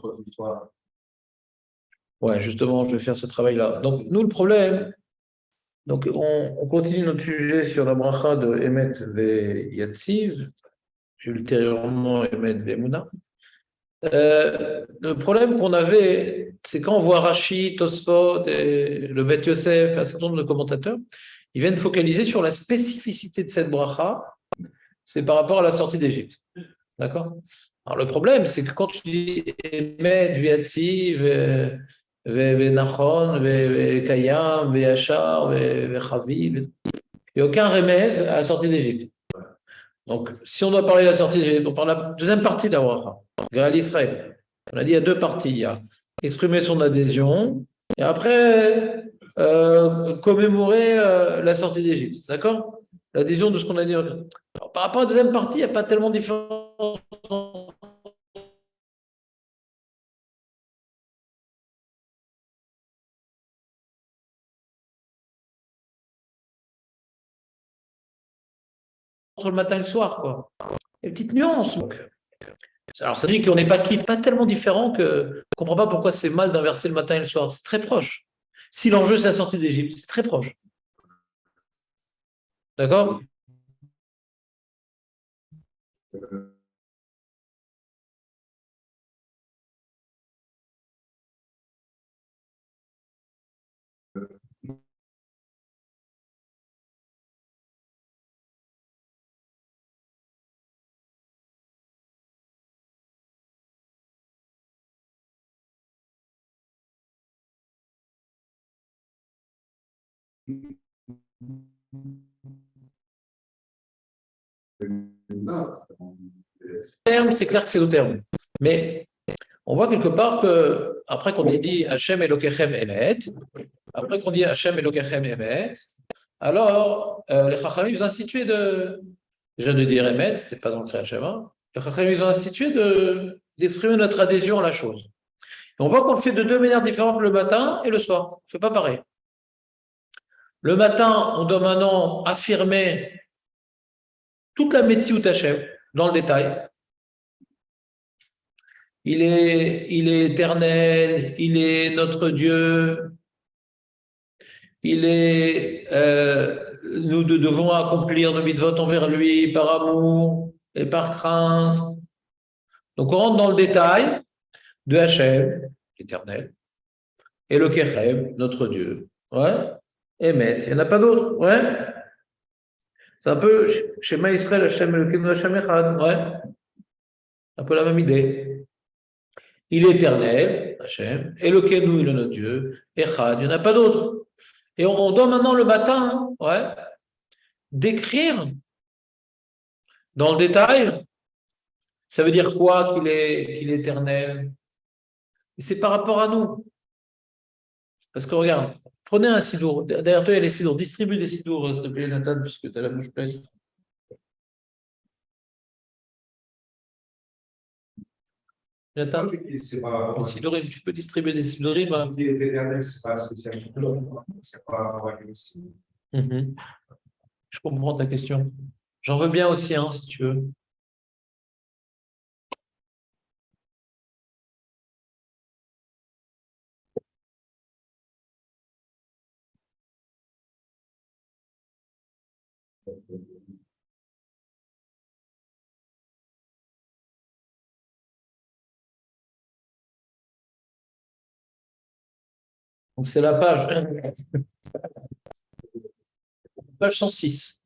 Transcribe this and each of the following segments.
notre victoire. Ouais, justement, je vais faire ce travail-là. Donc, nous, le problème, donc on continue notre sujet sur la bracha de Emet ve Yatziv, ultérieurement Emet ve Emunah. Le problème qu'on avait, c'est quand on voit Rashi, Tosfot et le Bet Yosef, un certain nombre de commentateurs, ils viennent focaliser sur la spécificité de cette bracha, c'est par rapport à la sortie d'Égypte. D'accord? Alors le problème, c'est que quand tu dis Emet, Viatzi, Nachon, Kayam, Yachar, Chaviv, il n'y a aucun remède à la sortie d'Égypte. Donc, si on doit parler de la sortie d'Égypte, on parle de la deuxième partie de la bracha, Gal Israël. On a dit il y a deux parties. Il y a exprimer son adhésion et après commémorer la sortie d'Égypte. D'accord? L'adhésion de ce qu'on a dit. Alors, par rapport à la deuxième partie, il n'y a pas tellement de différence entre le matin et le soir, quoi. Il y a une petite nuance. Donc. Alors, ça dit qu'on n'est pas quitte, pas tellement différent que je ne comprends pas pourquoi c'est mal d'inverser le matin et le soir. C'est très proche. Si l'enjeu, c'est la sortie d'Égypte, c'est très proche. D'accord? Terme, c'est clair que c'est le terme. Mais on voit quelque part que, après qu'on ait dit Hachem Elokechem Emet, après qu'on dit Hachem Elokechem Emet, alors les Chachamim, ils ont institué déjà de dire Emet, c'était pas dans le Kriyat Shema, les Chachamim, ils ont institué d'exprimer notre adhésion à la chose. Et on voit qu'on le fait de deux manières différentes le matin et le soir. On ne fait pas pareil. Le matin, on doit maintenant affirmer toute la Metziut Hachem dans le détail. Il est éternel, il est notre Dieu, nous devons accomplir nos mitzvot envers lui par amour et par crainte. Donc on rentre dans le détail de Hachem, l'éternel, et le Kechem, notre Dieu. Ouais. Emet, il n'y en a pas d'autre. Ouais. C'est un peu Shema Israël, Hachem, Elokeinu, Hachem Echad. Ouais. Un peu la même idée. Il est éternel, Hachem, Elokeinu, il est notre Dieu, Echad, il n'y en a pas d'autre. Et on doit maintenant le matin, ouais, décrire dans le détail. Ça veut dire quoi qu'il est éternel? Et c'est par rapport à nous. Parce que regarde, prenez un sidour. Derrière toi, il y a les sidours. Distribue des sidours, s'il te plaît, Nathan, puisque tu as la bouche pleine. Nathan, les sidorim, tu peux distribuer des sidorim. Hein. Il est éternel, c'est pas spécialement. C'est pas Je comprends ta question. J'en veux bien aussi, hein, si tu veux. Donc c'est la page 106.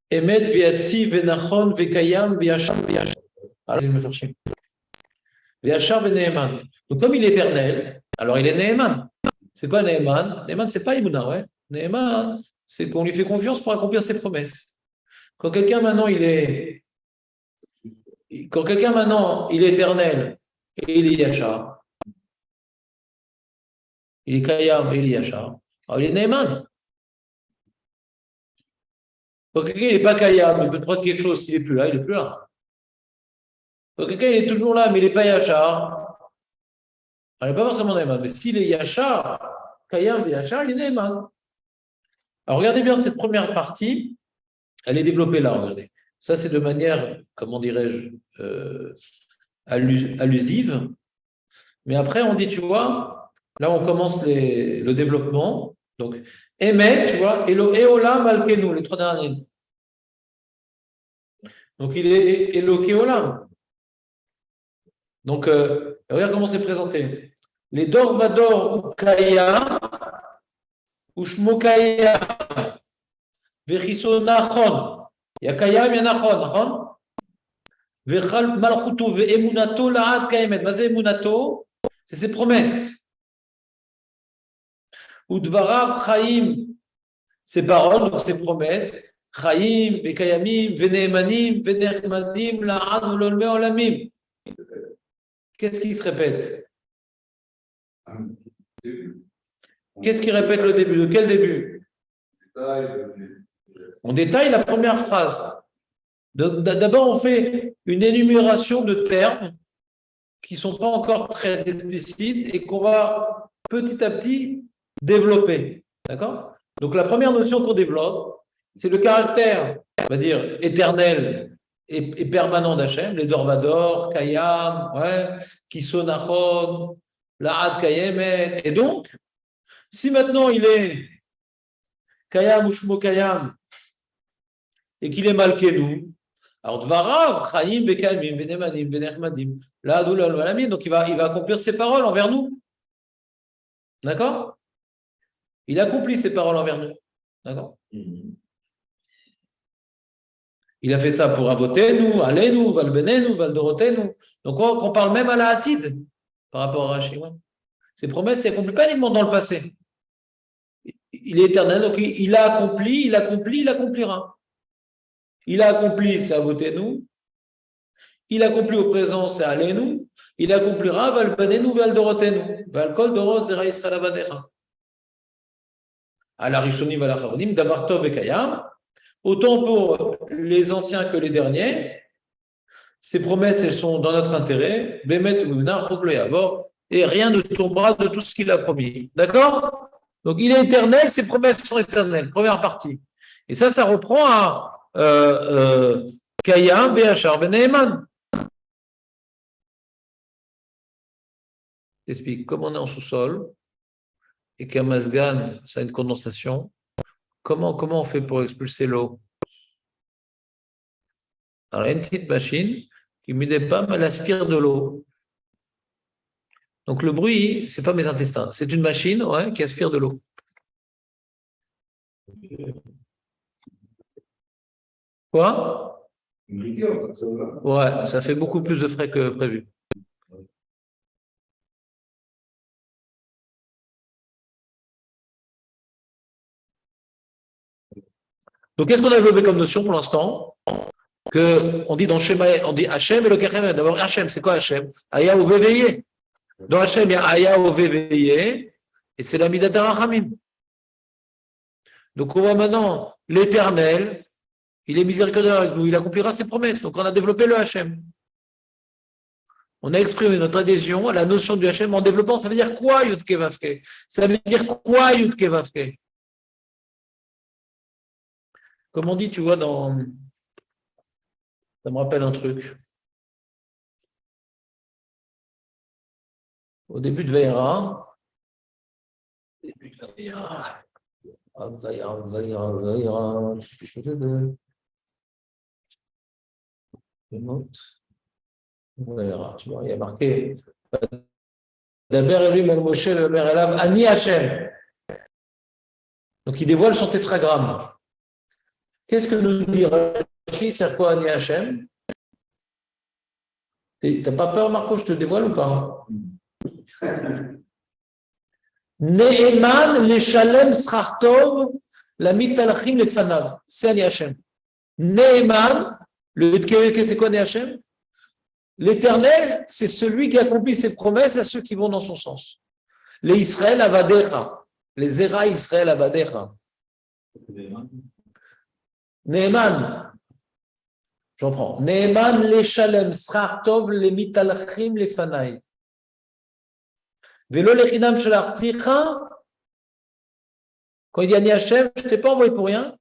Emet Viatsi Venachon Vekayam Viachar Viachar. Alors, je vais me faire chier. Viachar Veneeman. Donc, comme il est éternel, alors il est Neeman. C'est quoi Neeman? Neeman, c'est pas Imuna, ouais. Neeman, c'est qu'on lui fait confiance pour accomplir ses promesses. Quand quelqu'un maintenant, il est éternel et il est Yachar, il est Kayam et il est Yachar, alors il est Neeman. Quand quelqu'un n'est pas Kayam, il peut te prendre quelque chose, s'il n'est plus là, il n'est plus là. Quand quelqu'un il est toujours là, mais il n'est pas Yachar, il n'est pas forcément Neeman. Mais s'il est Yachar, Kayam et Yachar, il est Neeman. Alors regardez bien cette première partie, elle est développée là, regardez. Ça, c'est de manière, comment dirais-je, allusive. Mais après, on dit, tu vois, là, on commence le développement. Donc, Emet, tu vois, Eolam Malkenu, les trois derniers. Donc, il est Elokeolam. Donc, regarde comment c'est présenté. Les Dor Vador Ukaya, Ushmokaya, Vechiso Nachon. Il y a Kayam, il y a Nachon, Nachon. Vechal Malchuto, Ve'emunato, La'ad Kayemet. Mazé Emunato, c'est ses promesses. Udvarav Chaim, ses paroles, donc ses promesses. Chaim, Vekayamim, Veneemanim, Venechmanim, La'ad Ulolme Olamim. Qu'est-ce qui se répète? Qu'est-ce qui répète le début? De quel début? On détaille la première phrase. D'abord, on fait une énumération de termes qui ne sont pas encore très explicites et qu'on va petit à petit développer. D'accord? Donc, la première notion qu'on développe, c'est le caractère, on va dire, éternel et permanent d'Hachem, les Dorvador, Kayam, ouais, Kisonachon, La'ad Kayemet. Et donc, si maintenant il est Kayam ou Shmo Kayam et qu'il est Malkenu, alors Dvarav, Chaim, Bekayamim, Venemanim, Venechmadim, La'ad Ulol Malamin, donc il va accomplir ses paroles envers nous. D'accord? Il accomplit ses paroles envers nous. D'accord? Il a fait ça pour Avotenu, Alenu, Valbenenu, Valdorotenu. Donc, on parle même à la Hatid par rapport à Rashi. Ces promesses, c'est accompli pas uniquement dans le passé. Il est éternel, donc il a accompli, il accomplira. Il a accompli, c'est Avotenu. Il accomplit au présent, c'est Alenu. Il accomplira, Valbenenu, Valdorotenu. Valkol Dorot, Zera Yisrael Avadecha. À la Rishonim, à la Chavonim, Davar Tov et Kayam. Autant pour les anciens que les derniers, ces promesses, elles sont dans notre intérêt, et rien ne tombera de tout ce qu'il a promis. D'accord? Donc, il est éternel, ses promesses sont éternelles. Première partie. Et ça reprend à Kayam, Veachar, Veneeman. J'explique, comme on est en sous-sol, et qu'un masgan, ça a une condensation, comment on fait pour expulser l'eau? Alors, il y a une petite machine qui ne m'aide pas, mais elle aspire de l'eau. Donc, le bruit, ce n'est pas mes intestins. C'est une machine qui aspire de l'eau. Quoi? Ouais, ça fait beaucoup plus de frais que prévu. Donc, qu'est-ce qu'on a développé comme notion pour l'instant? On dit dans Shema, on dit Hachem et le Kechem. D'abord, Hachem, c'est quoi Hachem? Aya ou Veveillé. Dans Hachem, il y a Aya ou Veveillé, et c'est la Midat Harachamim. Donc, on voit maintenant l'Éternel, il est miséricordieux avec nous, il accomplira ses promesses. Donc, on a développé le Hachem. On a exprimé notre adhésion à la notion du Hachem en développant. Ça veut dire quoi Yud Kei Vav Kei? Ça veut dire quoi Yud Kei Vav Kei? Comme on dit, tu vois, ça me rappelle un truc. Au début de Vaïra, tu vois, il y a marqué Daber Elohim el Moshe Omer Elav Ani Hashem. Donc il dévoile son tétragramme. Qu'est-ce que nous dit Rashi? C'est quoi Ani Hachem? T'as pas peur, Marco, je te dévoile ou pas? Ne'eman leshalem srartov la mitalachim lefanav. C'est Ani Hachem. Ne'eman, le Yud-Kevavke, c'est quoi Ani Hachem? L'Éternel, c'est celui qui accomplit ses promesses à ceux qui vont dans son sens. Les Israël avadecha, les Zera Israël avadecha. Ne'eman, j'en prends. Ne'eman leshalem srartov le mitalachim lefanai. Velo lechinam shelarticha. Quand il dit Ani Hachem, je ne t'ai pas envoyé pour rien.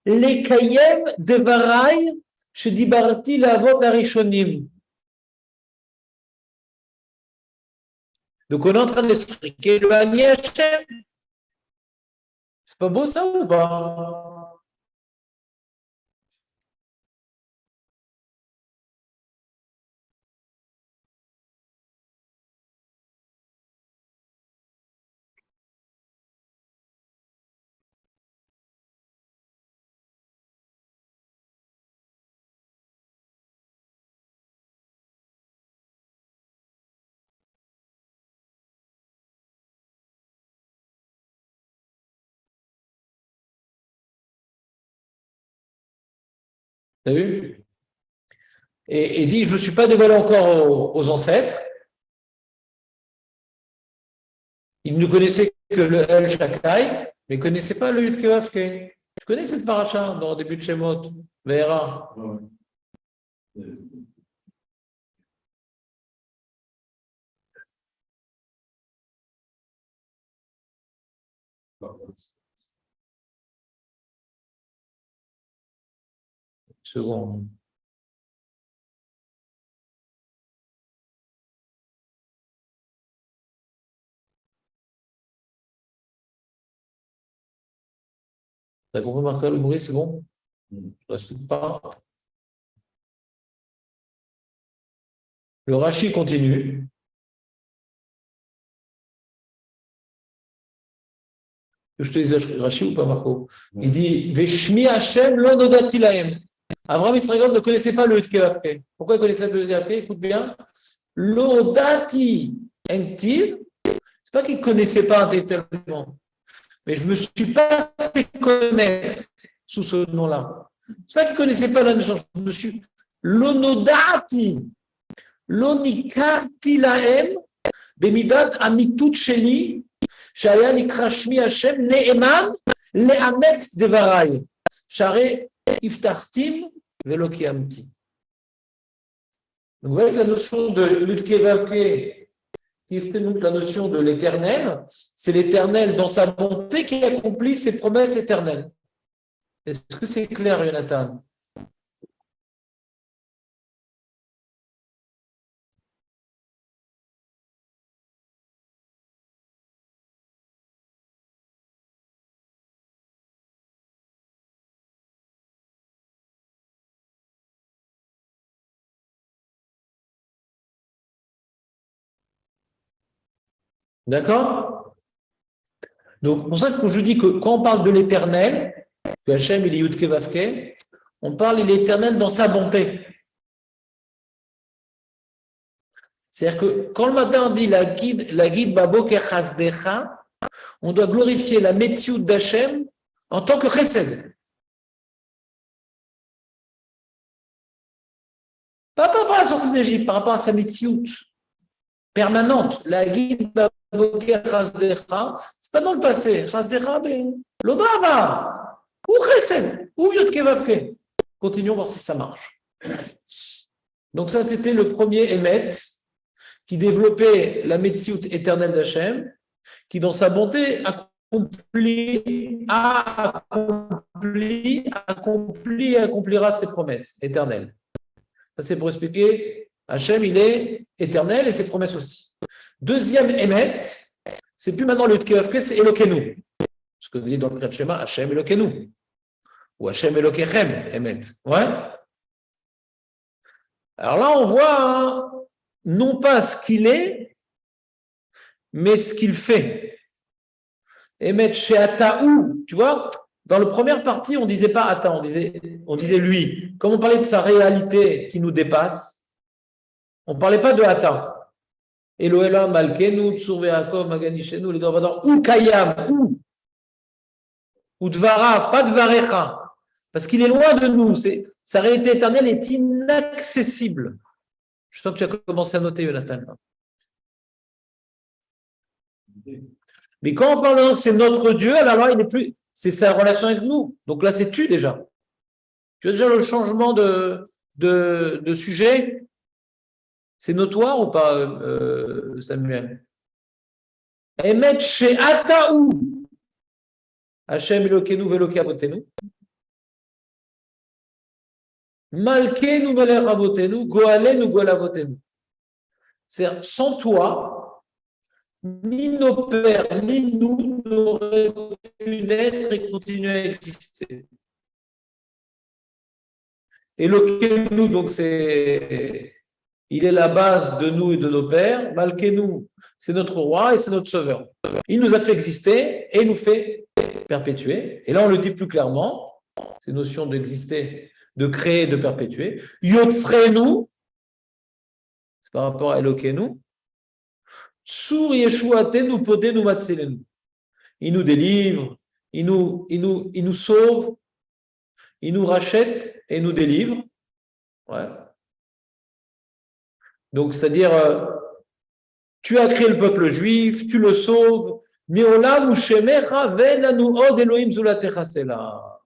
Lekayem devarai shedibarti lavot arishonim. Donc on est en train d'expliquer le Ani Hachem. C'est pas beau ça ou pas? T'as vu? Et dit, je ne me suis pas dévoilé encore aux ancêtres. Ils ne connaissaient que le El Shakai, mais ils ne connaissaient pas le Yud-Kevavke. Tu connais cette paracha dans le début de Shemot, Vera? Seconde. T'as compris, Marc le bruit, c'est bon? Je ne reste pas. Le Rashi continue. Je te dis le Rashi ou pas, Marco? Il dit Veshmi Hashem lo nodati lahem. Avraham Yitzhak ne connaissait pas le Yud-Kevavke. Pourquoi il connaissait le Yud-Kevavke? Écoute bien. Lodati entiv. C'est pas qu'il ne connaissait pas intellectuellement, mais je ne me suis pas fait connaître sous ce nom-là. C'est pas qu'il ne connaissait pas la notion. Je me suis Lonodati. Lonikarti lahem. Bemidat amitut sheli. Shaya nikra shmi Hashem ne'eman le'amet devarai. Share iftartim velo kiyamti. Donc, vous voyez que la notion de Yud-Kevavke, qui exprime la notion de l'éternel, c'est l'éternel dans sa bonté qui accomplit ses promesses éternelles. Est-ce que c'est clair, Jonathan? D'accord? Donc, c'est pour ça que je dis que quand on parle de l'éternel, que Hachem il est Yud-Kevavke, on parle de l'éternel dans sa bonté. C'est-à-dire que quand le matin on dit la guide Baboker Chasdecha, on doit glorifier la Metsiout d'Hachem en tant que Chesed. Pas par rapport à la sortie d'Égypte, par rapport à sa Metsiout permanente. La guide Baboker Chasdecha, c'est pas dans le passé. Chasdecha, ben, l'Obava, ou Chesed, ou Yud-Kevavke. Continuons voir si ça marche. Donc ça, c'était le premier Emet qui développait la Metsiout éternelle d'Hachem, qui dans sa bonté accomplira ses promesses éternelles. Ça, c'est pour expliquer, Hachem, il est éternel et ses promesses aussi. Deuxième Emet, c'est plus maintenant le Yud-Kevavke, c'est Elokenu. Ce que dit dans le Shema, Hachem Elokenu. Ou Hachem Elokechem, Emet. Ouais. Alors là, on voit non pas ce qu'il est, mais ce qu'il fait. Emet Sheataou, tu vois, dans la première partie, on ne disait pas attends, on disait lui. Comme on parlait de sa réalité qui nous dépasse, on ne parlait pas de attends. Elohela, Malkenu, Tsur Ve'akov, Maganishenu, les Dorvador, ou Kayam, ou Dvarav, pas Dvarecha. Parce qu'il est loin de nous. Sa réalité éternelle est inaccessible. Je sens que tu as commencé à noter, Jonathan. Mais quand on parle que c'est notre Dieu, alors là, il n'est plus. C'est sa relation avec nous. Donc là, c'est tu déjà. Tu as déjà le changement de sujet? C'est notoire ou pas, Samuel? Emet chez Ataou. Hachem Elokenu Veloke Avotenu. Malkenu Melech Avotenu. Goalenu Goal Avotenu. C'est sans toi, ni nos pères, ni nous n'auraient pu naître et continuer à exister. Elokenu, donc il est la base de nous et de nos pères. Malkenu, c'est notre roi et c'est notre sauveur. Il nous a fait exister et il nous fait perpétuer. Et là, on le dit plus clairement, ces notions d'exister, de créer, de perpétuer. Yotzrenu, c'est par rapport à Elokenu. Tsur Yeshuatenu Podenu Matzelenu. Il nous délivre, il nous sauve, il nous rachète et nous délivre. Ouais. Donc, c'est-à-dire, tu as créé le peuple juif, tu le sauves. Meolam Ushemecha Venanu Od Elohim Zulatecha Sela.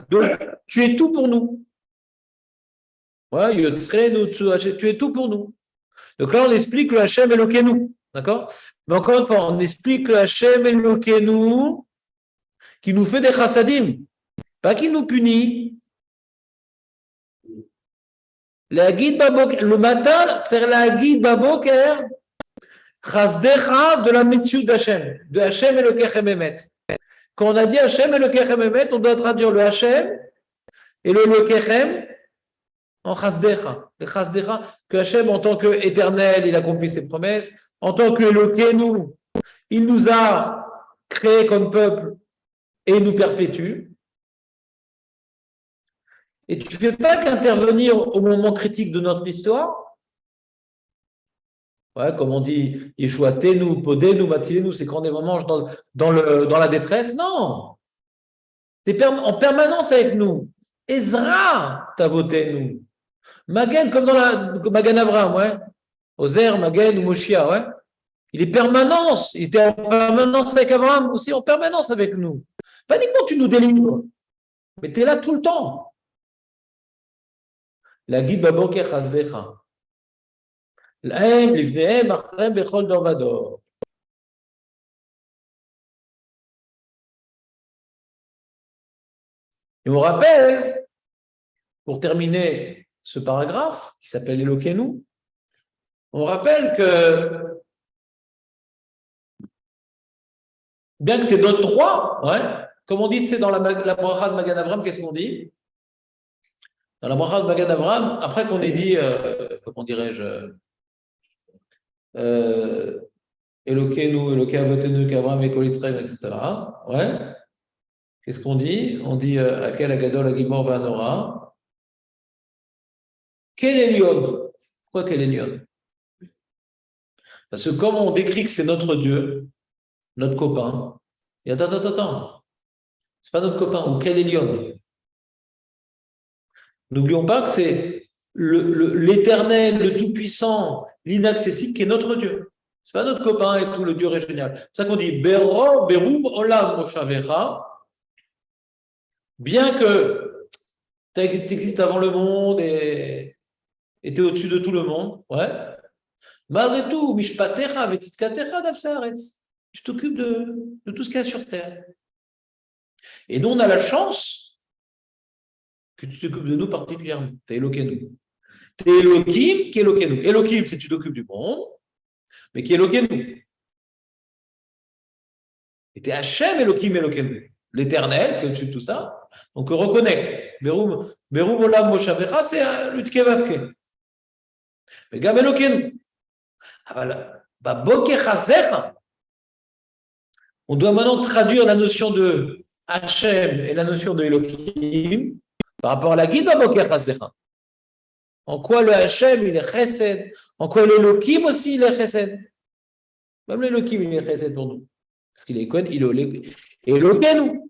Donc, tu es tout pour nous. Ouais, tu es tout pour nous. Donc là, on explique le Hachem Elokenu. D'accord? Mais encore une fois, on explique le Hachem Elokenu qui nous fait des chassadim. Pas qui nous punit. La guide Baboker, le matin, c'est la guide Baboker, chasdecha de la mitzvah d'Hachem, de Hachem Elokechem Emet. Quand on a dit Hachem Elokechem Emet, on doit traduire le Hachem et le Elokechem en chasdecha. Le chasdecha, que Hachem, en tant qu'éternel, il accomplit ses promesses. En tant que Elokenu, il nous a créés comme peuple et nous perpétue. Et tu ne fais pas qu'intervenir au moment critique de notre histoire. Ouais, comme on dit, Yeshua Tenu, Podenu, Matzilenu, c'est quand on est vraiment dans la détresse. Non. Tu es en permanence avec nous. Ezra, Tavotenu. Magen, comme dans Magan Avram, ouais. Ozer, Magen ou Moshia, ouais. Il est permanence. Il était en permanence avec Abraham, aussi en permanence avec nous. Pas uniquement tu nous délivres, mais tu es là tout le temps. La guide Baboker Chasdecha. L'aim, l'ivnehem, achrem, bechol dor vador. Et on rappelle, pour terminer ce paragraphe qui s'appelle Elokenu, on rappelle que bien que tu es notre roi, ouais, comme on dit, tu sais, dans la bracha de Magan Avram, qu'est-ce qu'on dit? Dans la bracha de Magan Avram, après qu'on ait dit, comment dirais-je, Elokenu, Eloke Avotenu, Kavram, Ekol Yitzrayim, etc. Ouais. Qu'est-ce qu'on dit? On dit Akel Agadol Agimor Vanora. Quel Elion? Pourquoi quel Elion? Parce que comme on décrit que c'est notre Dieu, notre copain, et attends. C'est pas notre copain, ou quel Elion? N'oublions pas que c'est l'éternel, le tout-puissant, l'inaccessible qui est notre Dieu. C'est pas notre copain et tout, le Dieu est génial. C'est ça qu'on dit Berum Olam Moshavecha. Bien que tu existes avant le monde et tu es au-dessus de tout le monde, ouais. Malgré tout, Mishpatecha Vetzitkatecha Davsaretz. Tu t'occupes de tout ce qu'il y a sur terre. Et nous, on a la chance que tu t'occupes de nous particulièrement. Tu es Elokenu. Tu es Elohim qui est Elokenu. Elohim, c'est que tu t'occupes du monde, mais qui est Elokenu. Et tu es Hachem Elohim Elokenu. L'éternel, qui est au-dessus de tout ça. Donc, reconnecte. Berum Olam Moshavecha, c'est le Tkevavke. Mais Gam Elokenu. Baboker Chasdecha. On doit maintenant traduire la notion de Hachem et la notion de Elohim par rapport à la guide Baboker Chasdecha. En quoi le Hachem, il est chesed, en quoi l'Elohim aussi, il est chesed. Même l'Elohim, il est chesed pour nous. Parce qu'il est connu, il est Elohim.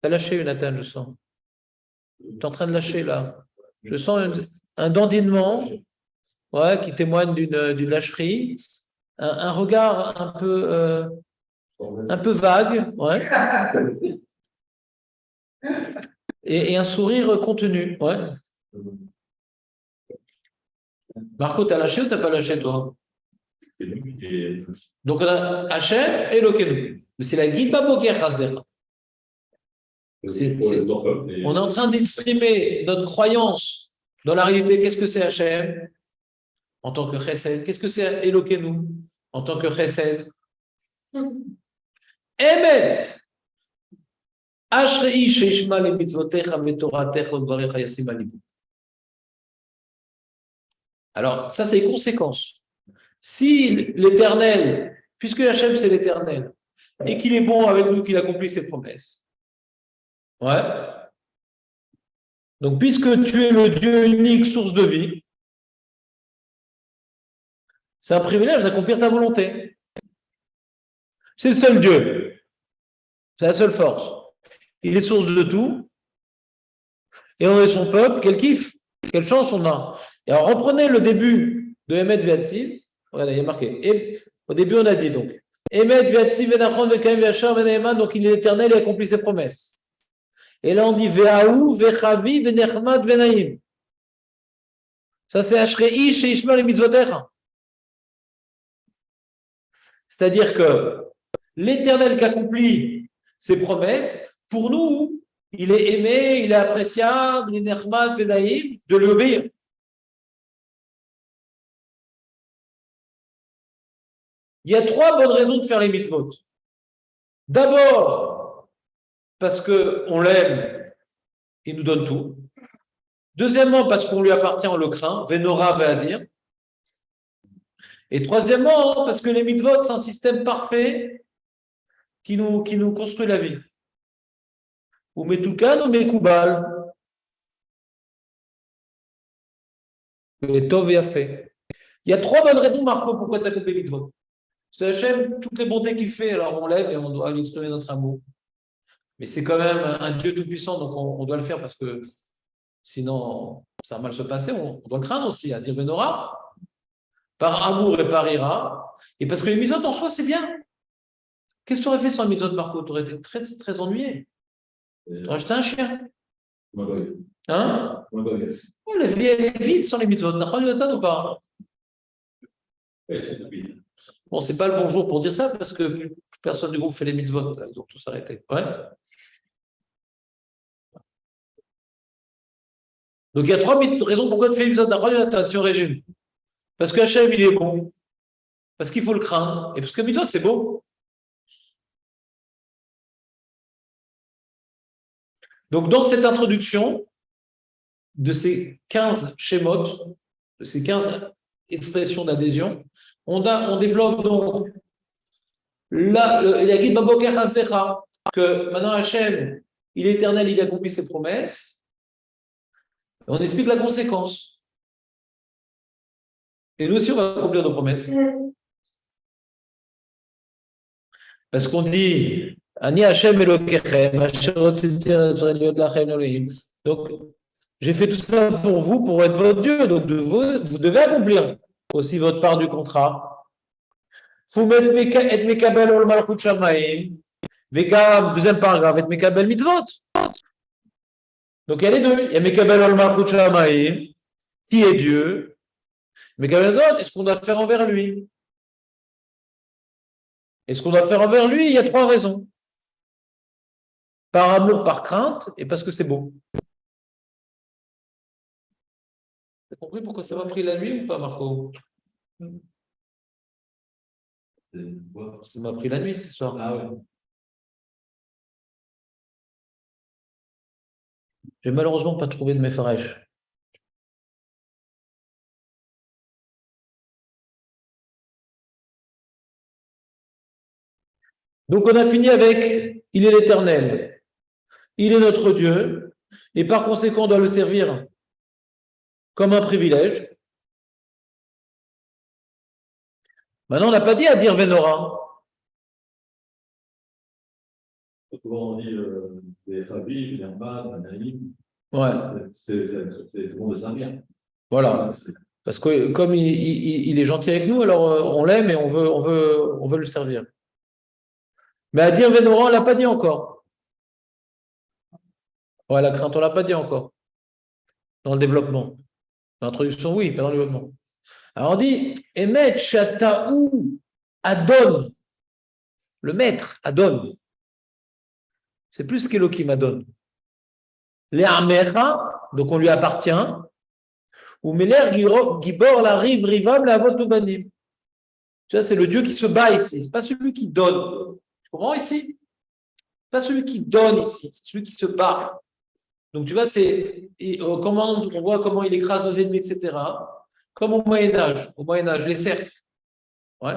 T'as lâché, Nathan, je sens. Tu es en train de lâcher, là. Je sens un dandinement, ouais, qui témoigne d'une lâcherie, un regard un peu vague, ouais, et un sourire contenu, ouais. Marco, t'as lâché ou t'as pas lâché, toi? Donc, on a Hachem et Elohim. Mais c'est la guide Baboker Chasdecha. On est en train d'exprimer notre croyance dans la réalité. Qu'est-ce que c'est Hachem en tant que Chesed? Qu'est-ce que c'est Elokeinu en tant que Chesed? Emet. Ashrei sheishma le mitzvotecha vetoratecha udvarecha yasim al libo. Alors, ça, c'est les conséquences. Si l'Éternel, puisque Hachem, c'est l'Éternel, et qu'il est bon avec nous, qu'il accomplit ses promesses, ouais. Donc, puisque tu es le Dieu unique, source de vie, c'est un privilège d'accomplir ta volonté. C'est le seul Dieu. C'est la seule force. Il est source de tout. Et on est son peuple. Quel kiff. Quelle chance on a. Et alors, reprenez le début de Emet Viatziv. Regardez, il y a marqué. Et, au début, on a dit donc Emet Viatziv Venachon Vekaim Vachar Venaeman. Donc, il est éternel et accomplit ses promesses. Et là, on dit Ve'aou Vechavi Venechmad Venaim. Ça, c'est Ashrei Sheishma le mitzvotecha. C'est-à-dire que l'Éternel qui accomplit ses promesses, pour nous, il est aimé, il est appréciable, il est Nechmad Venaim, de lui obéir. Il y a 3 bonnes raisons de faire les mitzvot. D'abord, parce qu'on l'aime, il nous donne tout. Deuxièmement, parce qu'on lui appartient, on le craint, Venora va dire. Et troisièmement, parce que les mitzvot, c'est un système parfait qui nous construit la vie. Ou Metoukan ou Mekoubal. Et Tov et Afé. Il y a 3 bonnes raisons, Marco, pourquoi tu as coupé les mitzvot. C'est Hachem, toutes les bontés qu'il fait, alors on l'aime et on doit lui exprimer notre amour. Mais c'est quand même un Dieu tout-puissant, donc on doit le faire parce que sinon, ça va mal se passer. On doit le craindre aussi, à dire Venora, par amour et par ira. Et parce que les mitzvot en soi, c'est bien. Qu'est-ce que tu aurais fait sans les mitzvot, Marco? Tu aurais été très, très ennuyé. Tu aurais acheté un chien. Hein? Oh, la vie, elle est vide sans les mitzvot. T'as ou pas? Bon, c'est pas le bon jour pour dire ça parce que plus personne du groupe fait les mitzvot. Ils ont tous arrêté. Ouais. Donc il y a 3 raisons pourquoi tu fais les mitzvot. Si on résume. Parce que Hachem, il est bon. Parce qu'il faut le craindre. Et parce que mitzvot, c'est beau. Donc dans cette introduction de ces 15 schémotes, de ces 15 expressions d'adhésion, on développe donc la guide Baboker Hasdecha, que maintenant Hachem, il est éternel, il accomplit ses promesses. On explique la conséquence. Et nous aussi, on va accomplir nos promesses. Parce qu'on dit Ani Hachem Elokechem, donc, j'ai fait tout ça pour vous, pour être votre Dieu. Donc, vous devez accomplir aussi votre part du contrat. Deuxième paragraphe, et Mekabel Mitzvot. Donc, il y a les deux. Il y a Mekabel Ol Malchut Shamaim, qui est Dieu. Mekabel Mitzvot, est-ce qu'on doit faire envers lui? Et ce qu'on doit faire envers lui, il y a 3 raisons. Par amour, par crainte, et parce que c'est beau. Tu as compris pourquoi ça m'a pris la nuit ou pas, Marco? Ça m'a pris la nuit ce soir. Ah ouais. J'ai malheureusement pas trouvé de mes farèches. Donc on a fini avec il est l'Éternel, il est notre Dieu, et par conséquent on doit le servir comme un privilège. Maintenant on n'a pas dit à dire Vénora. Souvent on dit des familles, des Herman, des Naïm. Ouais. C'est bon de servir. Voilà. Parce que comme il est gentil avec nous, alors on l'aime et on veut le servir. Mais à dire Vénora, on ne l'a pas dit encore. Ouais, la crainte, on ne l'a pas dit encore. Dans le développement. Dans l'introduction, oui, pas dans le développement. Alors on dit Emet Shataou Adon. Le maître, Adon. C'est plus qu'Elohim Adon. Les Amecha, donc on lui appartient. Ou Meler Gibor la rive rivam la votubanim. Tu vois, c'est le Dieu qui se bat ici. C'est pas celui qui donne. Tu comprends ici? Pas celui qui donne ici, c'est celui qui se bat. Donc tu vois, comment on voit comment il écrase nos ennemis, etc. Comme au Moyen-Âge. Au Moyen-Âge, les serfs. Ouais.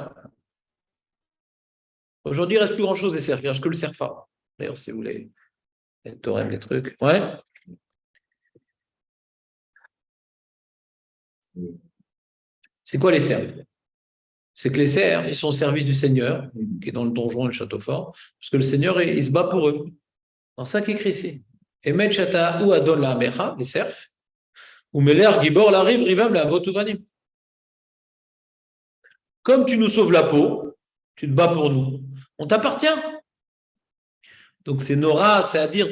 Aujourd'hui, il ne reste plus grand-chose des serfs. Il ne reste que le serfat. D'ailleurs, si vous voulez, les théorèmes, les trucs. Ouais. C'est quoi les serfs? C'est que les serfs, ils sont au service du Seigneur, qui est dans le donjon et le château fort, parce que le Seigneur, il se bat pour eux. C'est ça qui est écrit ici. Et met chata ou adon la amecha, les serfs, ou meler gibor la rive, rivam la votuvanim. Comme tu nous sauves la peau, tu te bats pour nous. On t'appartient. Donc c'est Nora, c'est à dire,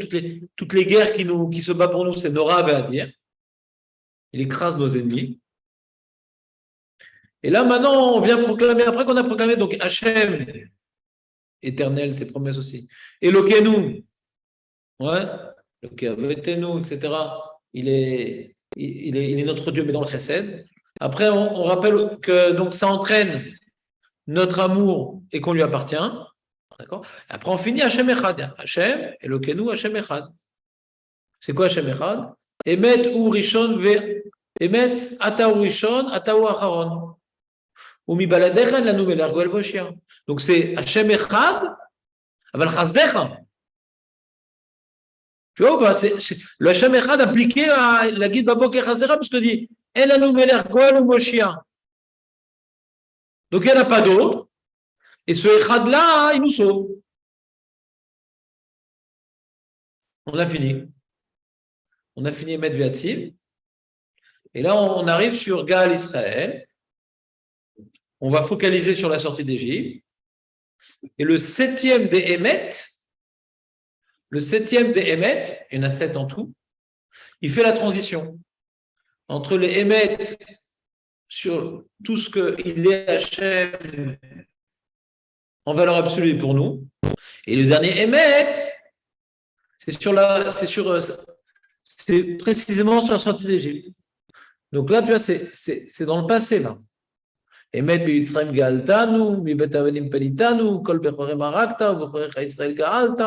toutes les guerres qui se battent pour nous, c'est Nora avait à dire. Il écrase nos ennemis. Et là, maintenant, on vient proclamer, après qu'on a proclamé, donc Hachem, éternel, ses promesses aussi. Elokeinu, ouais, Elokeinu, etc. Il est notre Dieu, mais dans le chesed. Après, on rappelle que donc ça entraîne notre amour et qu'on lui appartient. D'accord. Après, on finit Hachem Echad. Hachem, Elokeinu, Hachem Echad. C'est quoi Hachem Echad? Emet ou Rishon Emet ata ou Rishon, ata ou Acharon. Ou mi baladecha la nouvelle ergo boshia. Donc c'est Hachem Echad, aval chasdecha. Tu vois ou pas? C'est le Hachem Echad appliqué à la guide Babok et Chasdecha, parce que dit El la nouvelle ergo boshia. Donc il n'y en a pas d'autre. Et ce Echad là, il nous sauve. On a fini. On a fini Met Viatzim. Et là, on arrive sur Gaal Israël. On va focaliser sur la sortie d'Égypte. Et le septième des Hémet, il y en a 7 en tout, il fait la transition entre les Hémet sur tout ce qu'il est Hachem en valeur absolue pour nous, et le dernier Hémet, c'est précisément sur la sortie d'Égypte. Donc là, tu vois, c'est dans le passé, là. אמת ביצרים גאלתנו, מבית אבנים פניתנו, כל בכורי מרקת, ובכוריך ישראל גאלת,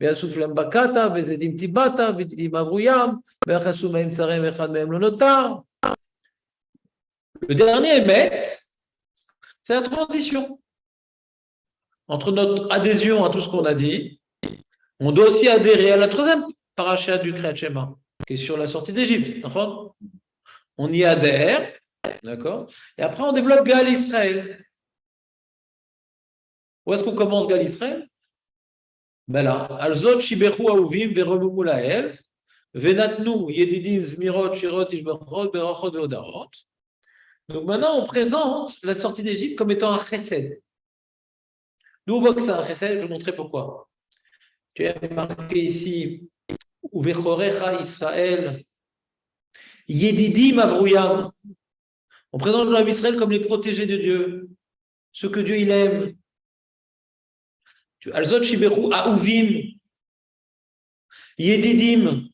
ויאסוף להם בקעת, וזדים טיבעת, ותדים אברוים, ויחסו מהם צריהם, ואחד מהם לא נותר. Le dernier émet, c'est la transition. Entre notre adhésion à tout ce qu'on a dit, on doit aussi adhérer à la troisième paracha du Kriyat Shema, qui est sur la sortie d'Égypte. On y adhère. D'accord. Et après, on développe Gaal Israël. Où est-ce qu'on commence Gaal Israël? Ben là, Alzot Shibechu Auvim Veromumu Lael, Venatnu Yedidim Zmirot Shirot Ishbachot Berachot Veodarot. Donc maintenant, on présente la sortie d'Égypte comme étant un chesed. Nous, on voit que c'est un chesed, je vais vous montrer pourquoi. Tu as marqué ici, Uvechorecha Israël, Yedidim Avrouyam. On présente le Israël comme les protégés de Dieu, ceux que Dieu il aime. Alzot Shibechu Auvim, Yedidim.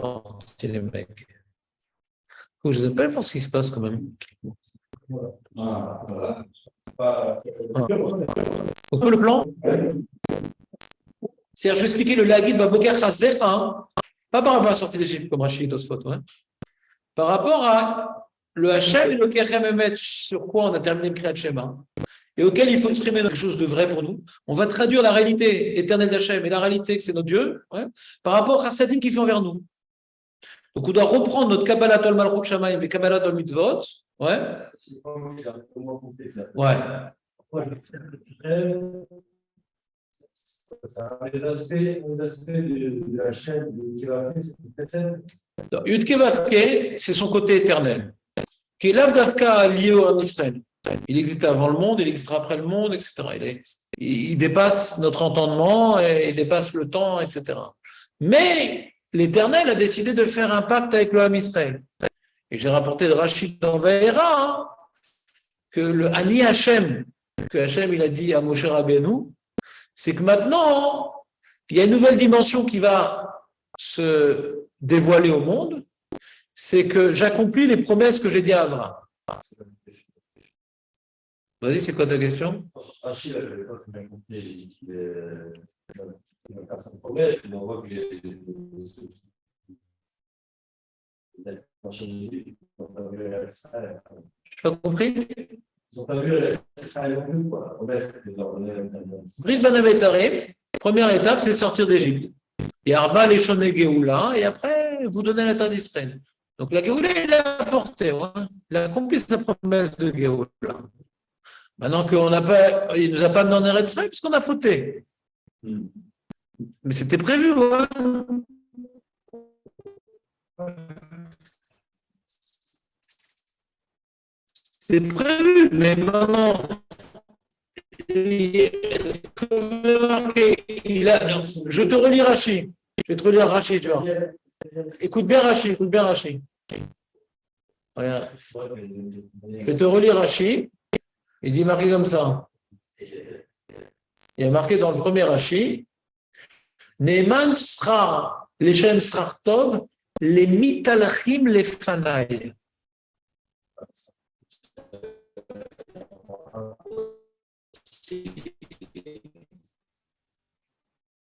Oh, c'est les mecs. Faut que je les appelle pour ce qui se passe quand même. Ah, voilà. Pas- Donc, le plan, c'est-à-dire, je vais expliquer le Lagid Baboker Chazdecha, hein, pas par rapport à la sortie d'Égypte, comme Rachid Tosfot, hein, par rapport à le Hachem et le Kechem Emet, sur quoi on a terminé le Kriyat Shema, et auquel il faut exprimer quelque chose de vrai pour nous. On va traduire la réalité éternelle d'Hachem et la réalité que c'est notre Dieu, ouais, par rapport à Sadim qui fait envers nous. Donc, on doit reprendre notre Kabbalah Tol Malchut Shamayim et Kabbalah Tol Mitzvot, ouais, C'est pas moi qui ai comment compter ça. ouais. Pourquoi je fais le culturel, ça a les aspects de la chaîne qui va faire cette personne. Yudke Vavke, c'est son côté éternel, qui est l'Avdavka lié au Ham Israël. Il existe avant le monde, il existe après le monde, etc. Il dépasse notre entendement, et il dépasse le temps, etc. Mais l'Éternel a décidé de faire un pacte avec le Ham Israël. Et j'ai rapporté de Rachid dans Vaera, hein, que le Ani Hashem, que Hashem il a dit à Moshe Rabbeinu, c'est que maintenant, il y a une nouvelle dimension qui va se dévoiler au monde, c'est que j'accomplis les promesses que j'ai dit à Abraham. Vas-y, c'est quoi ta question? Rachid, je n'avais pas très bien compris qu'il va faire sa promesse, mais on voit qu'il est. Je n'ai pas compris. Ils n'ont pas vu la non plus, quoi. La promesse que leur donnait. Brit Banavetarim, première étape, c'est sortir d'Égypte. Il y a Arba, les Shoné Géoula, et après, vous donnez la terre d'Israël. Donc la Géoula, il l'a apporté, hein. Il a accompli sa promesse de Géoula. Maintenant qu'il ne nous a pas donné Eretz Israël, puisqu'on a fauté. Mais c'était prévu, hein. C'est prévu, mais maintenant, je te relis Rachi. Je vais te relire Rachi, tu vois. Écoute bien Rachi, écoute bien Rachi. Regarde. Je vais te relire Rachi. Il dit marqué comme ça. Il y a marqué dans le premier Rachi, Neeman sra leshem strartov, les mitalachim les fanaï.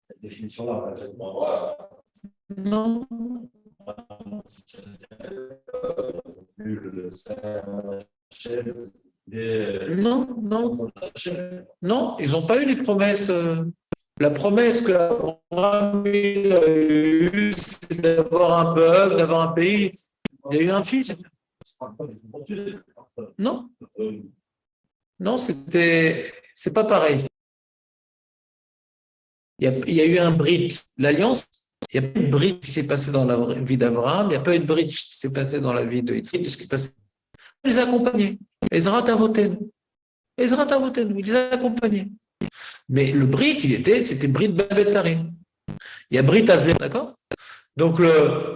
Cette définition-là, Non. Non, non. Non, ils n'ont pas eu les promesses. La promesse que Abraham a eue, c'est d'avoir un peuple, d'avoir un pays. Il y a eu un fils. Non, non, c'est pas pareil. Il y a eu un brit. L'alliance, il n'y a pas eu de brit qui s'est passé dans la vie d'Abraham, il n'y a pas eu de brit qui s'est passé dans la vie de Yitzhak, de ce qui est passé. Il les a accompagnés. Ezra t'a voté. Ezra t'a voté. Il les a accompagnés. Mais le brit, c'était brit Babetarim. Il y a brit Azem, d'accord? Donc,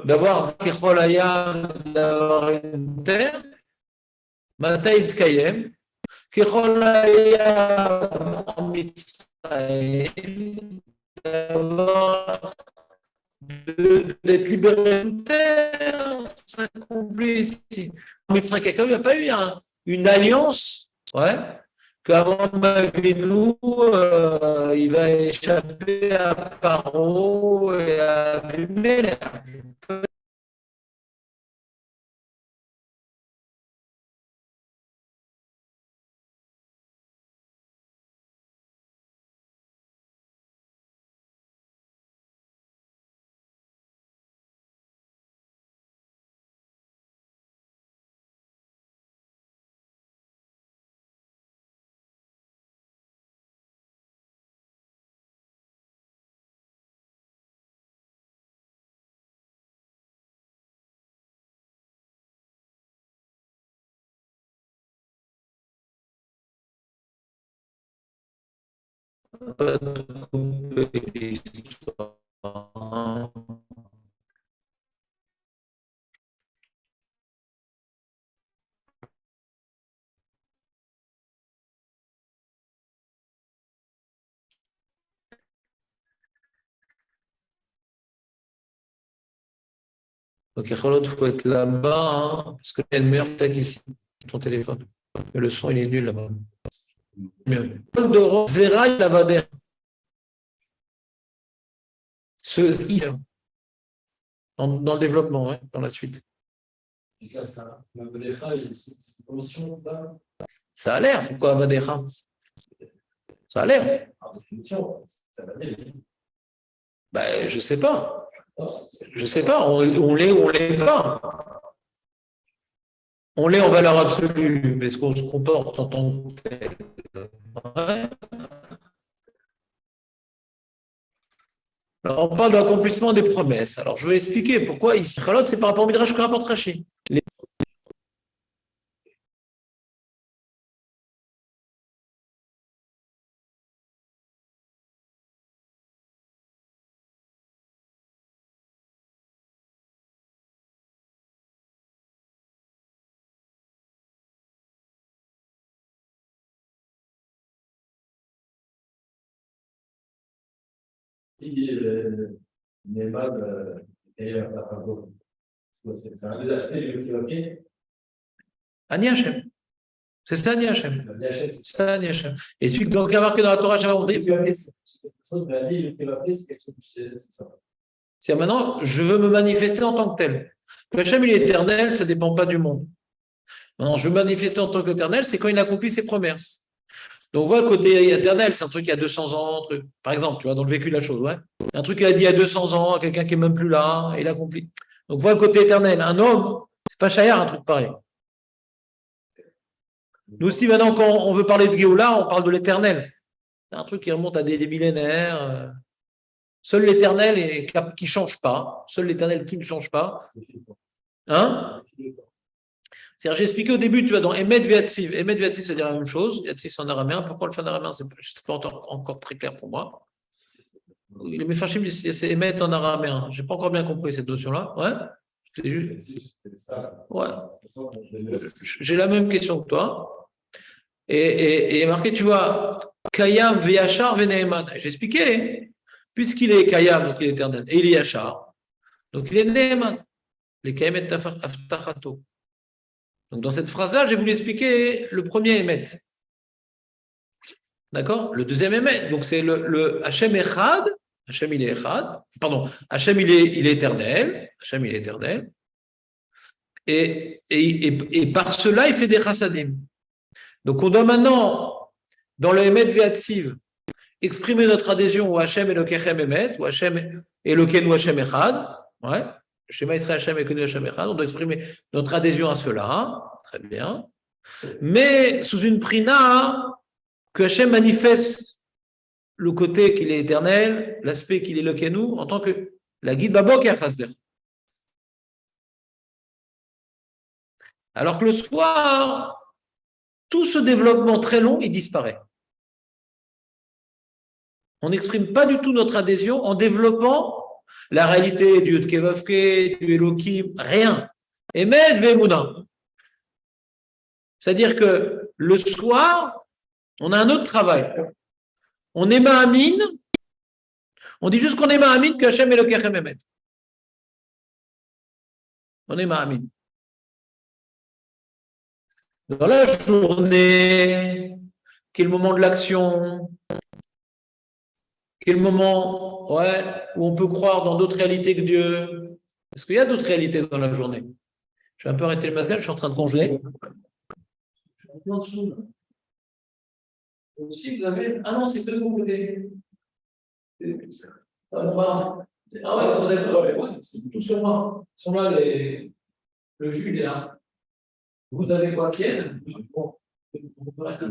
d'avoir Zakechol Hayam, d'avoir une terre, Mataït Kayem, Kechol Hayam en Mitzrayim, d'avoir d'être libéré d'une terre, s'accomplit ici. En Mitzrayim, il n'y a pas eu une alliance, ouais, qu'avant nous, il va échapper à Paro et à Abimelech. Donc, il faut être là-bas, hein, parce qu'il y a une meilleure tech ici, ton téléphone. Mais le son, il est nul là-bas. Mieux. Zera, il va dire. Dans le développement, ouais, dans la suite. Et là, ça, c'est une promotion, là. Ça a l'air, pourquoi Avadecha? Ça a l'air. Par définition, ça va aller. Ben, je sais pas. Je sais pas. On l'est ou on l'est pas. On l'est en valeur absolue, mais est-ce qu'on se comporte en tant que tel? Ouais. Alors, on parle de l'accomplissement des promesses. Alors, je vais expliquer pourquoi ici. Chalot, c'est par rapport au Midrash que rapporte Rashi. C'est un des aspects du Kiloké. Ani Hashem. C'est ça, Ani Hashem. C'est ça, Ani Hashem. Et celui donc, il y a marqué dans la Torah, j'avais dit. C'est maintenant, je veux me manifester en tant que tel. Que Hashem, il est éternel, ça ne dépend pas du monde. Maintenant, je veux me manifester en tant qu'éternel, c'est quand il accomplit ses promesses. Donc, on voit le côté éternel, c'est un truc qui a 200 ans, truc. Par exemple, tu vois, dans le vécu de la chose, ouais. Un truc qu'il a dit il y a 200 ans à quelqu'un qui n'est même plus là, et il accomplit. Donc, on voit le côté éternel. Un homme, c'est pas Shayar, un truc pareil. Nous aussi, maintenant, quand on veut parler de Géoula, on parle de l'éternel. C'est un truc qui remonte à des millénaires. Seul l'éternel qui ne change pas. Seul l'éternel qui ne change pas. Hein? C'est-à-dire, j'ai expliqué au début, tu vois, dans Emet Viatziv. Emet Viatziv, c'est dire la même chose. Viatziv, c'est en araméen. Pourquoi le fait en araméen? Ce n'est pas encore très clair pour moi. Les Mefarshim, c'est Emet en araméen. Je n'ai pas encore bien compris cette notion-là. Ouais? Ouais. J'ai la même question que toi. Et marqué, tu vois, Kayam Veyachar Veneeman. J'ai expliqué, puisqu'il est Kayam, donc il est éternel, et il est Yachar, donc il est Neeman. Les Kayam et Aftachato. Donc dans cette phrase-là, j'ai voulu expliquer le premier Emet. D'accord? Le deuxième Emet. Donc c'est le Hachem Echad. Hachem il est Echad. Pardon, Hachem il est éternel. Hachem il est éternel. Et par cela, il fait des chassadim. Donc, on doit maintenant, dans le Emet Ve'atziv, exprimer notre adhésion au Hachem Elokechem Emet, ou Hachem Elokenu Hachem Echad. Ouais. Shema Israël Hachem Elokenu Hachem Echad. On doit exprimer notre adhésion à cela. Très bien. Mais sous une prina que Hachem manifeste le côté qu'il est éternel, l'aspect qu'il est Elokenu, en tant que la guide Babok et Chasder. Alors que le soir, tout ce développement très long, il disparaît. On n'exprime pas du tout notre adhésion en développant la réalité du Yud-Kevavke, du Elohim, rien. Emet ve'emunah. C'est-à-dire que le soir, on a un autre travail. On est ma'amin, on dit juste qu'on est ma'amin que Hashem Elokechem Emet. On est ma'amin. Dans la journée, qui est le moment de l'action, qui est le moment où on peut croire dans d'autres réalités que Dieu. Parce qu'il y a d'autres réalités dans la journée. Je vais un peu arrêter le masque, je suis en train de congeler. Si vous avez. Ah non, c'est que de mon côté. Ah ouais, vous avez. C'est tout sur moi. Sur moi, le jus, il est là. Vous avez quoi, Pierre? Bon, on peut arrêter.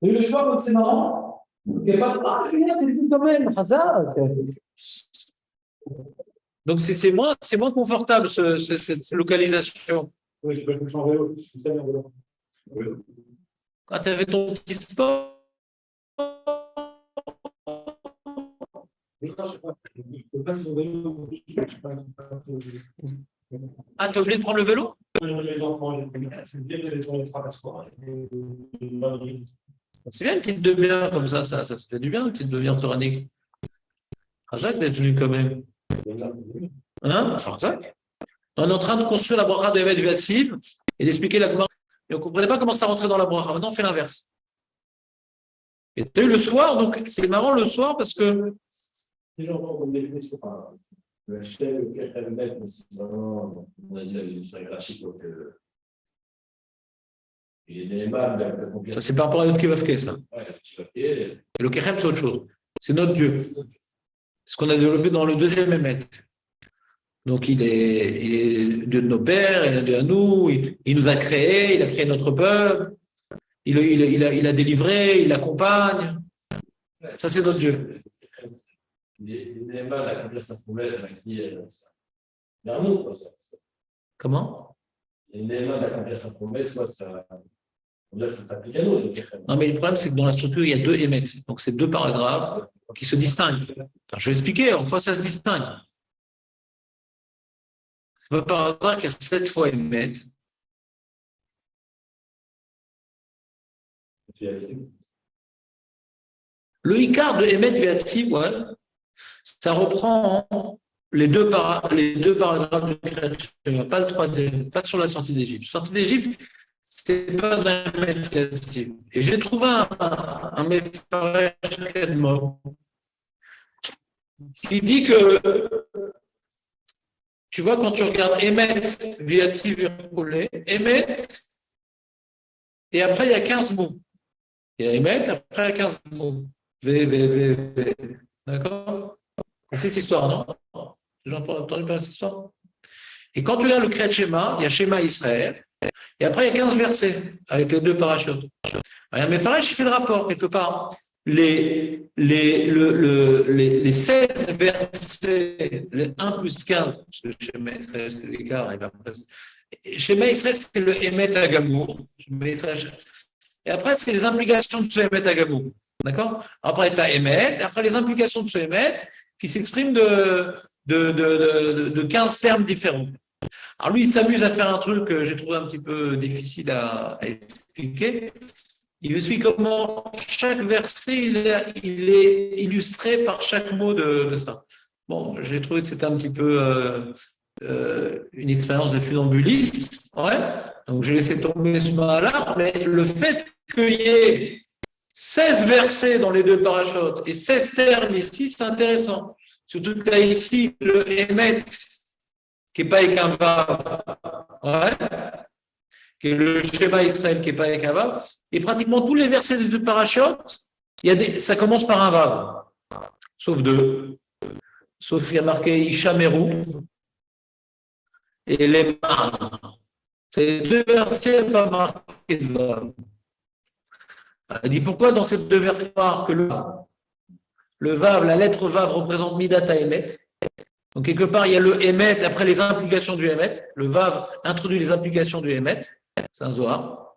Et le choix, comme c'est marrant, il n'y a pas de. Ah, Julien, t'es venu quand même, Hazard. Donc, c'est moins confortable, cette localisation. Oui, je peux changer. Quand tu avais ton petit sport. Ah, t'es obligé de prendre le vélo? Les enfants, c'est bien de les trois fois. C'est bien une petite demi-heure comme ça se fait du bien, une petite demi-heure toranique. Razak d'être venu quand même. Hein? Razak. On est en train de construire la bracha de Emet Viatsiv et d'expliquer la Gemara. Et on ne comprenait pas comment ça rentrait dans la bracha. Maintenant, on fait l'inverse. Et tu as eu le soir, donc c'est marrant le soir parce que. Si j'entends comme définition, le Hachem, le Kechem, mais c'est vraiment, on a dit la définition hiérarchique, donc il est Nehman, Ça, c'est par rapport à notre Kivavke, ça. Ouais, Et le Kechem, c'est autre chose. C'est notre Dieu. C'est ce qu'on a développé dans le deuxième Emet. Donc, il est Dieu de nos pères, il est Dieu à nous, il nous a créés, il a créé notre peuple, il a délivré, il accompagne. Ça, c'est notre Dieu. Il est Nehman a accompli sa promesse avec qui vers nous, quoi. Comment? Il est Nehman a accompli sa promesse, quoi, ça. On dirait que ça s'applique à nous, le Kechem. Non, mais le problème, c'est que dans la structure, il y a deux Emet. Donc, c'est deux paragraphes qui se distinguent. Alors, je vais expliquer en quoi ça se distingue. C'est pas par hasard qu'il y a 7 fois Emet. Le Icar de Emet Viatsi, ouais, ça reprend les deux paragraphes de création, pas le troisième, pas sur la sortie d'Égypte. Sortie d'Égypte, c'est pas d'un Emet Viatsi. Et j'ai trouvé un Mefarech Kedmo qui dit que, tu vois, quand tu regardes Emet Viatsi Virgolé, Emet, et après il y a 15 mots. Il y a Emet, après il y a 15 mots. V. D'accord? On fait cette histoire, non? J'ai entendu parler de cette histoire? Et quand tu regardes le Kriyat Shema, il y a Shema Israël, et après il y a 15 versets avec les deux parachutes. Alors, mais Faresh, il fait le rapport quelque part. Les 16 versets, les 1 plus 15, parce que Shema Israël, c'est l'écart, il va presque. Shema Israël, c'est le Emet Agamour. Et après, c'est les implications de ce Emet Agamour. D'accord? Après, tu as Emet, après les implications de ce Emet qui s'expriment de 15 termes différents. Alors lui, il s'amuse à faire un truc que j'ai trouvé un petit peu difficile à expliquer. Il explique comment chaque verset, il est illustré par chaque mot de ça. Bon, j'ai trouvé que c'était un petit peu une expérience de funambuliste. Ouais. Donc, j'ai laissé tomber ce mot-là, mais le fait qu'il y ait 16 versets dans les deux parachutes et 16 termes ici, c'est intéressant. Surtout que tu as ici le Emet, qui n'est pas avec un Vav, ouais, qui est le Shema Israël, qui n'est pas avec un Vav. Et pratiquement tous les versets des deux parachutes, ça commence par un Vav, sauf deux. Sauf il y a marqué Ishameru et les Leman. Ces deux versets, pas marqué de Vav. Elle dit pourquoi dans ces deux versets que le Vav, la lettre Vav représente Midata Emet. Donc quelque part, il y a le Emet après les implications du Emet. Le Vav introduit les implications du Emet. C'est un Zohar.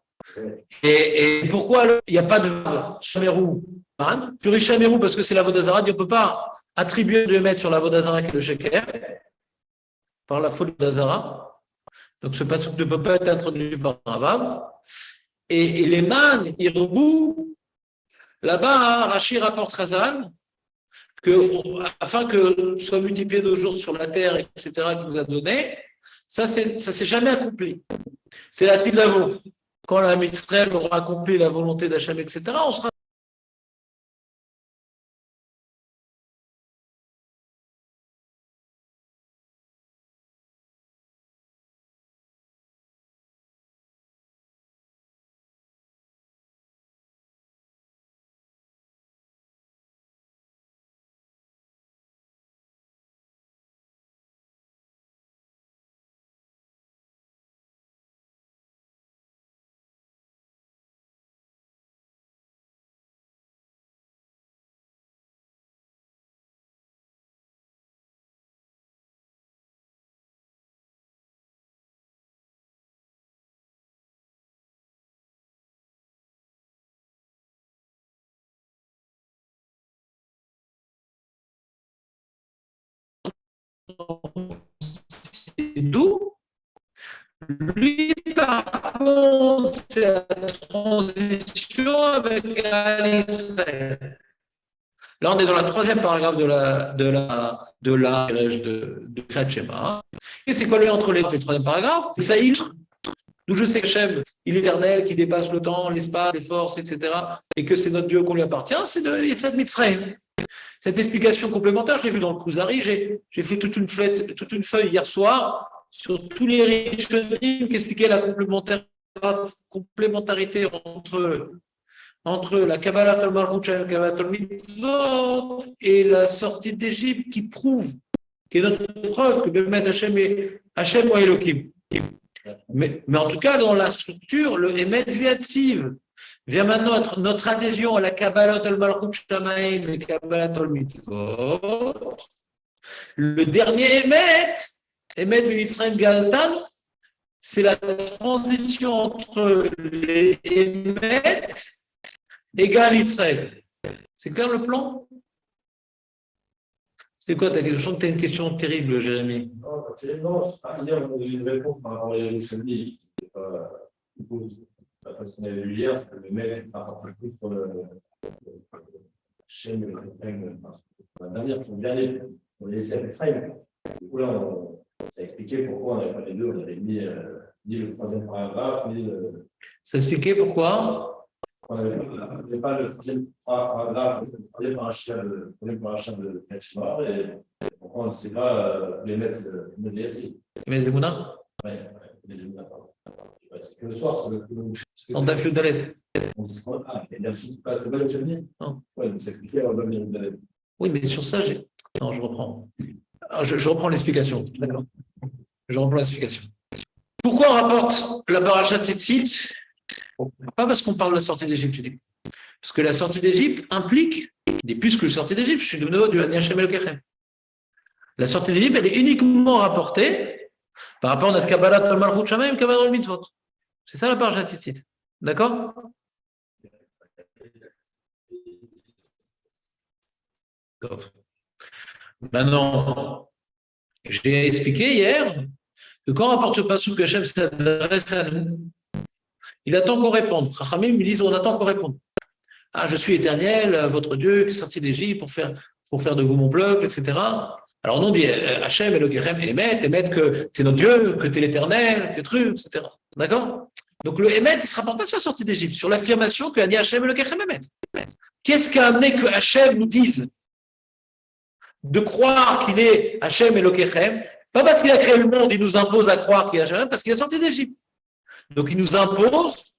Et pourquoi il n'y a pas de Vav Shamerou? Puri Shamerou parce que c'est la Vodazara. On ne peut pas attribuer du Emet sur la Vodazara qui est le Sheker par la faute de Vodazara. Donc ce passage ne peut pas être introduit par un Vav. Et les man, Irbou, là-bas, Rashi rapporte Razal, afin que soit multiplié nos jours sur la terre, etc., qu'il nous a donné, ça ne s'est jamais accompli. C'est la Tilavo. Quand la Mitzrayel aura accompli la volonté d'Hachem, etc., on sera. D'où lui, par contre, c'est la transition connexion avec Israël. Là, on est dans la troisième paragraphe de Kriyat Shema. Et c'est quoi le lien entre les deux et le troisième paragraphe? C'est ça illustre d'où je sais qu'Hachem, il est éternel, qui dépasse le temps, l'espace, les forces, etc. Et que c'est notre Dieu qu'on lui appartient, c'est de Yetzat Mitzrayim. Cette explication complémentaire, je l'ai vue dans le Kuzari, j'ai fait toute une feuille hier soir sur tous les Rishonim qui expliquaient la complémentarité entre la Kabbalat al-Malchut et la Kabbalat al-Mitzvot et la sortie d'Égypte qui prouve, qui est notre preuve que Bémet Hachem ou Elohim. Mais en tout cas, dans la structure, le Emet Viatziv vient maintenant être notre adhésion à la Kabbalat al-Malchut Shamaim et Kabbalat al-Mitzvot. Le dernier Emet Mitzrayim Galtan, c'est la transition entre les Emet égale Israël. C'est clair le plan? C'est quoi ta question? Je sens que tu as une question terrible, Jérémy. Non, hier, on a eu une réponse par rapport à Yerushalmi. La façon qu'on avait vu hier, c'est que le mec part un peu plus sur le chaîne de la dernière, on est laissé extrême. Du coup, là, ça a expliqué pourquoi on n'avait pas les deux, on avait mis ni le troisième paragraphe, ni le. Ça expliquait pourquoi? On n'avait pas le troisième paragraphe, le troisième paragraphe de Kachma, et pourquoi on ne sait pas les mettre de Médiatie. Mais les Mouna? Oui, les Mouna, pardon. Le soir, c'est le plus. En Dafio Dalet. C'est pas le chemier? Non. Oui, vous expliquez alors le Dalet. Oui, mais sur ça, non, je reprends. Je reprends l'explication. D'accord. Je reprends l'explication. Pourquoi on rapporte la paracha Tzitzit? Pas parce qu'on parle de la sortie d'Égypte, je dis. Parce que la sortie d'Égypte implique, et plus que la sortie d'Égypte, je suis de nouveau du Ani Hashem Elokechem. La sortie d'Égypte, elle est uniquement rapportée par rapport à notre Kabbalat al-Malchut Shamaim, Kabbalat al-Mitzvot. C'est ça la paracha Tzitzit. D'accord? Maintenant, j'ai expliqué hier que quand on rapporte ce passage que Hachem s'adresse à nous, il attend qu'on réponde. Chachamim me disent on attend qu'on réponde. Ah, je suis éternel, votre Dieu qui est sorti d'Égypte pour faire de vous mon peuple, etc. Alors nous on dit Hachem, Elokechem, Emet que tu es notre Dieu, que tu es l'éternel, que truc, etc. D'accord? Donc le Emet, il ne se rapporte pas sur la sortie d'Égypte, sur l'affirmation qu'a dit Hachem, Elokechem, Emet. Qu'est-ce qui a amené que Hachem nous dise de croire qu'il est Hachem Elokechem? Pas parce qu'il a créé le monde, il nous impose à croire qu'il est Hachem, parce qu'il est sorti d'Égypte. Donc il nous impose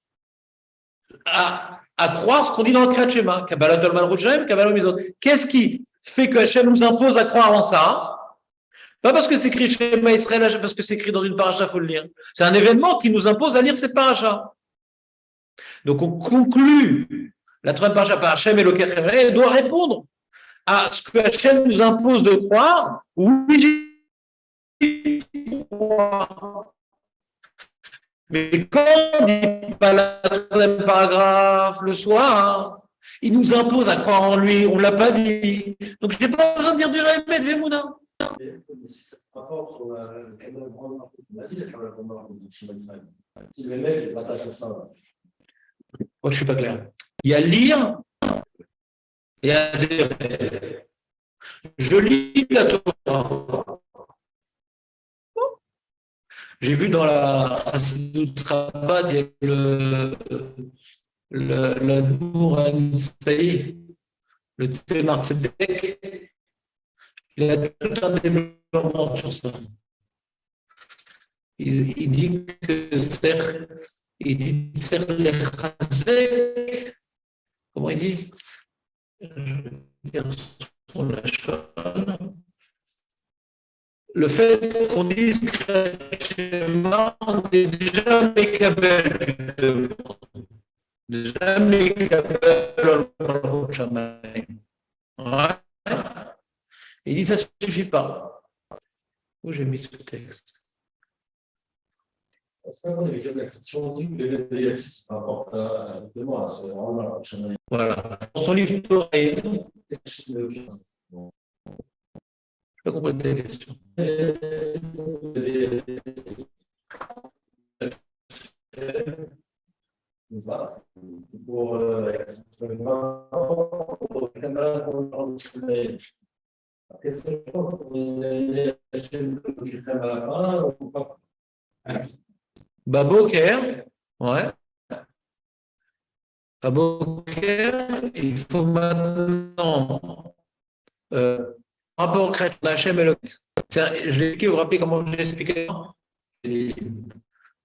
à croire ce qu'on dit dans le Kriyat Shema, Kabbalat al-Malchut Shamaim, Kabbalat al-Mitzvot. Qu'est-ce qui fait que Hachem nous impose à croire en ça? Pas parce que c'est écrit Shema Israël, parce que c'est écrit dans une paracha, il faut le lire. C'est un événement qui nous impose à lire cette paracha. Donc on conclut la troisième paracha par Hachem Elokechem et doit répondre à ce que Hachem nous impose de croire. Oui, j'y crois. Mais quand on dit pas le troisième paragraphe le soir, il nous impose à croire en lui, on ne l'a pas dit. Donc je n'ai pas besoin de dire du Emet Vemouna. Si le mec se rattache à ça. Moi, je ne suis pas clair. Il y a lire et adhérer. Je lis la Torah. J'ai vu dans la Hassidut Rabbah, il y a le Nour Anitsaï, le Tzemar Tzedek, il a tout un développement sur ça. Il dit que comment il dit? Je vais dire sur la chaîne. Le fait qu'on dise on est déjà mécabel. Déjà mécabel. Il dit ça ne suffit pas. Où j'ai mis ce texte? Voilà. Dans son livre Torah, je n'ai pas compris ta question. Pour Est-ce qu'on a Hachem qui crème à la fin ou pas? Baboker, ouais. Baboker, il faut maintenant rapport concret d'Hachem et le. Je l'ai expliqué, vous vous rappelez comment je l'ai expliqué?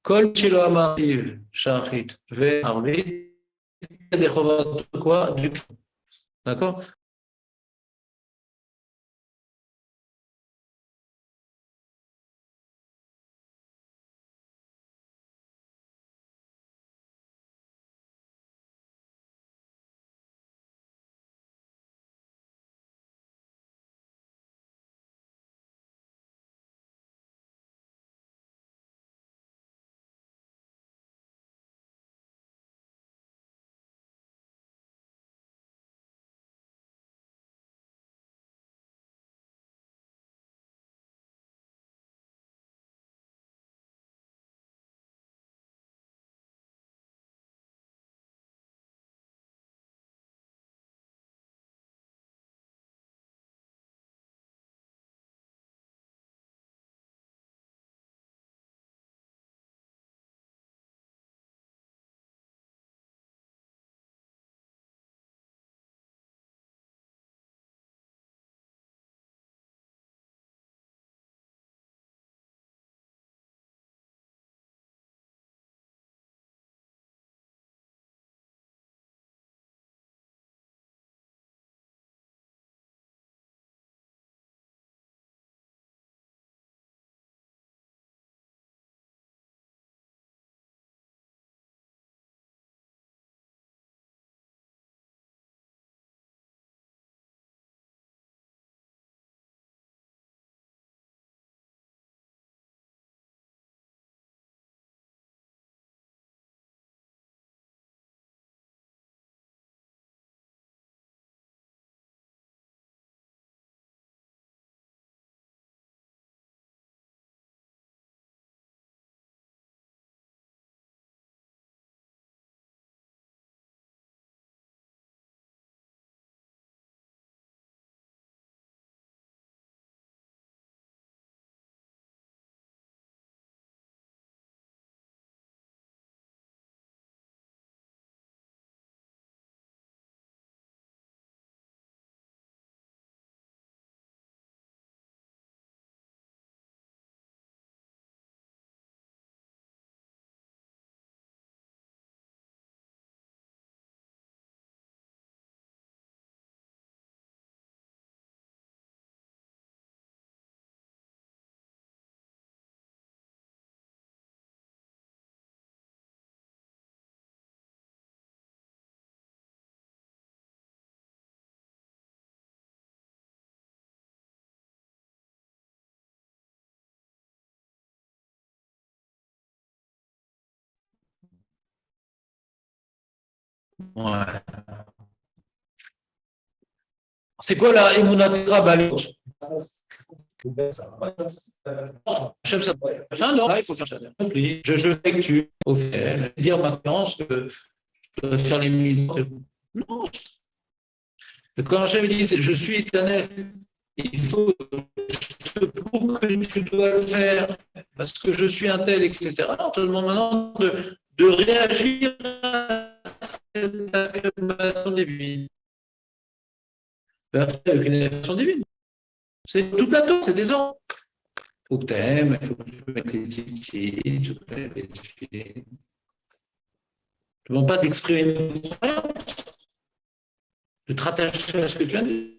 Kol Shelo Amartiv, Shachit, Ve Arvit, des Chovat, quoi? D'accord? Ouais. C'est quoi la Emunatra Balut? Hachem, ça. Non, là, il faut faire ça. Je lecture au fait, dire maintenant ce que je dois faire les minutes. Non. Quand Hachem dit je suis éternel, il faut je te prouve que tu dois le faire parce que je suis un tel, etc. On te demande maintenant de réagir à cette affirmation divine. Avec une affirmation divine. C'est toute la tour, c'est des ordres. Il faut que tu aimes, il faut que tu mettes les titres, tu ne demandes pas d'exprimer une croyance, de te rattacher à ce que tu as dit.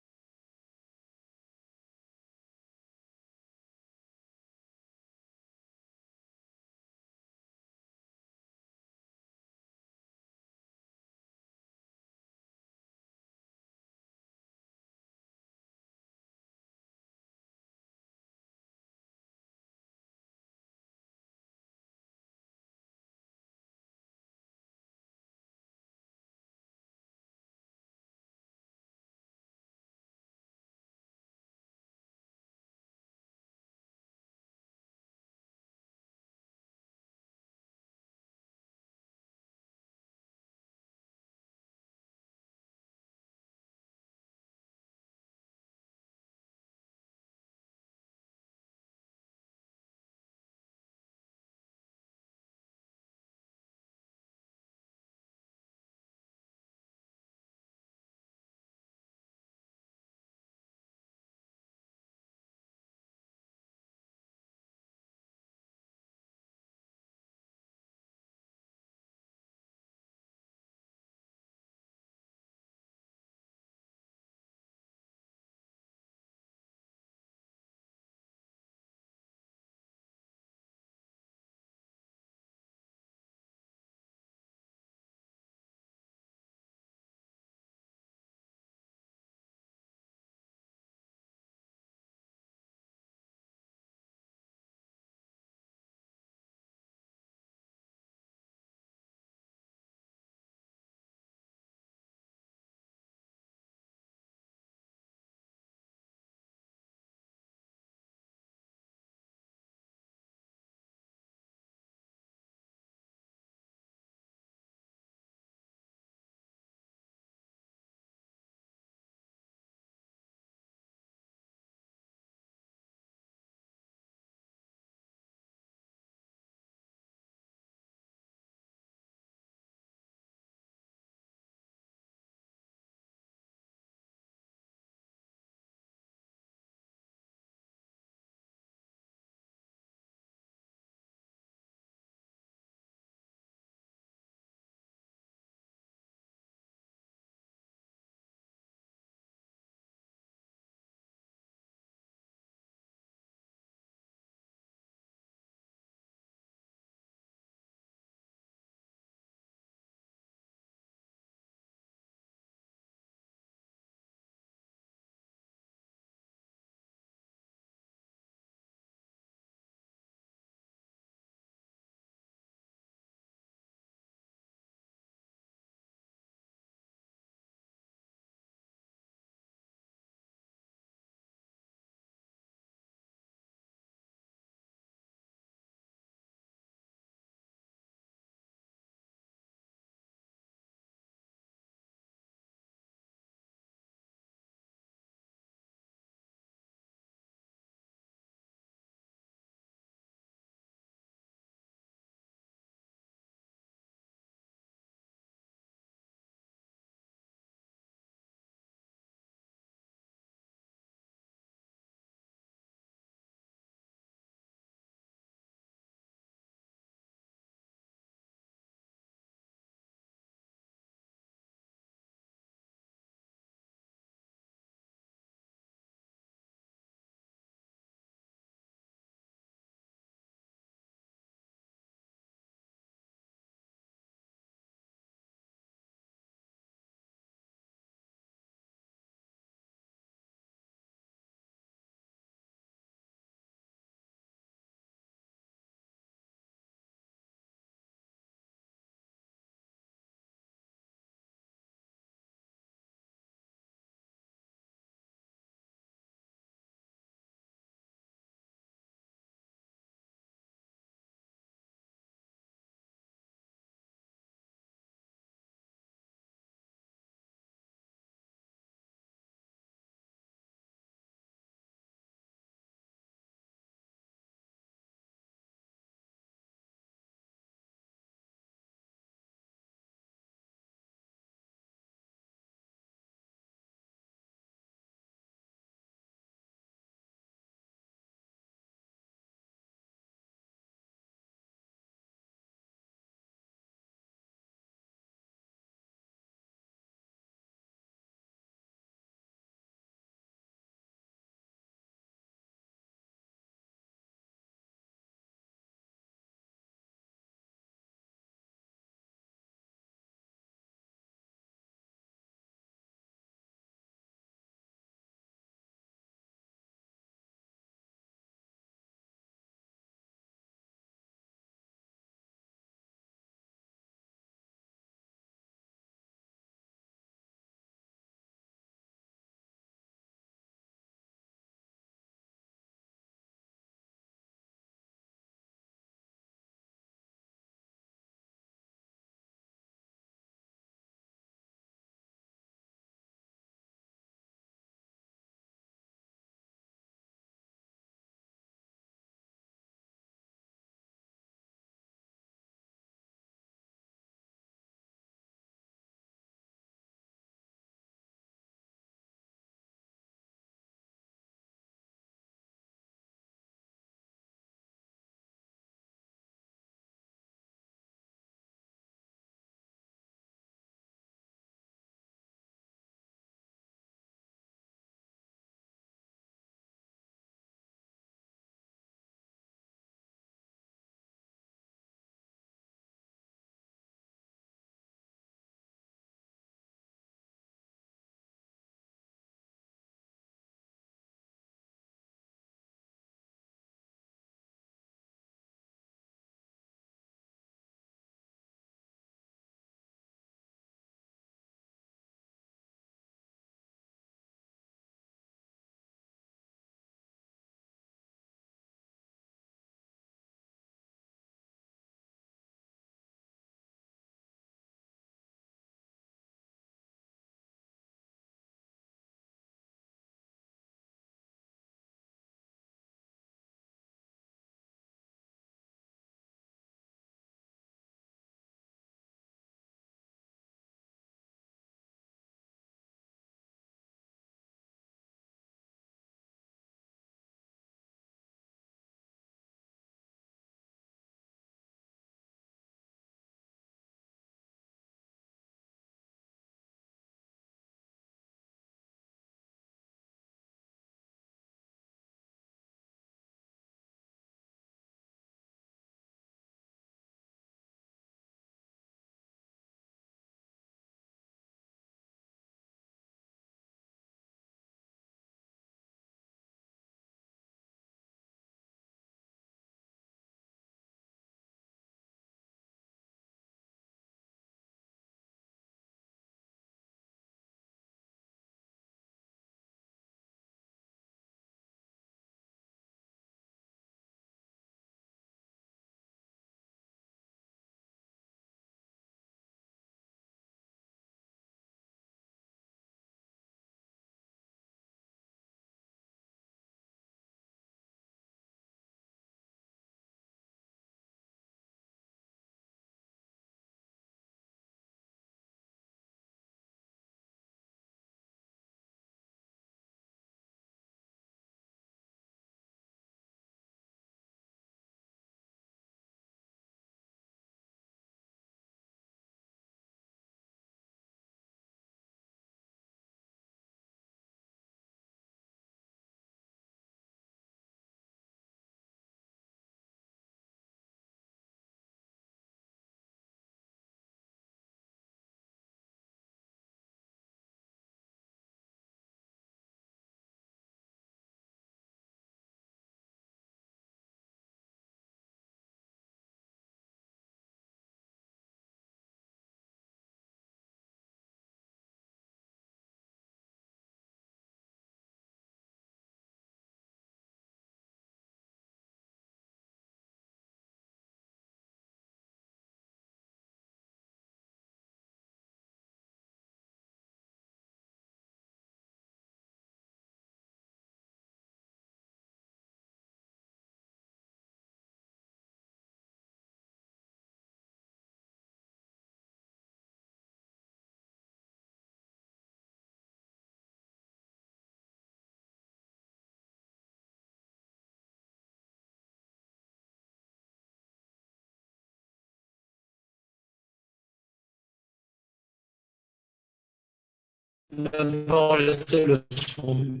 même pas enregistré le son.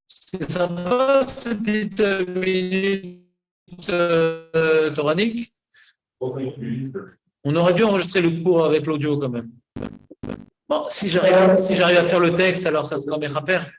C'est sympa, cette petite minute toranique. On aurait dû enregistrer le cours avec l'audio quand même. Bon, si j'arrive à faire le texte, alors ça sera mes rappels.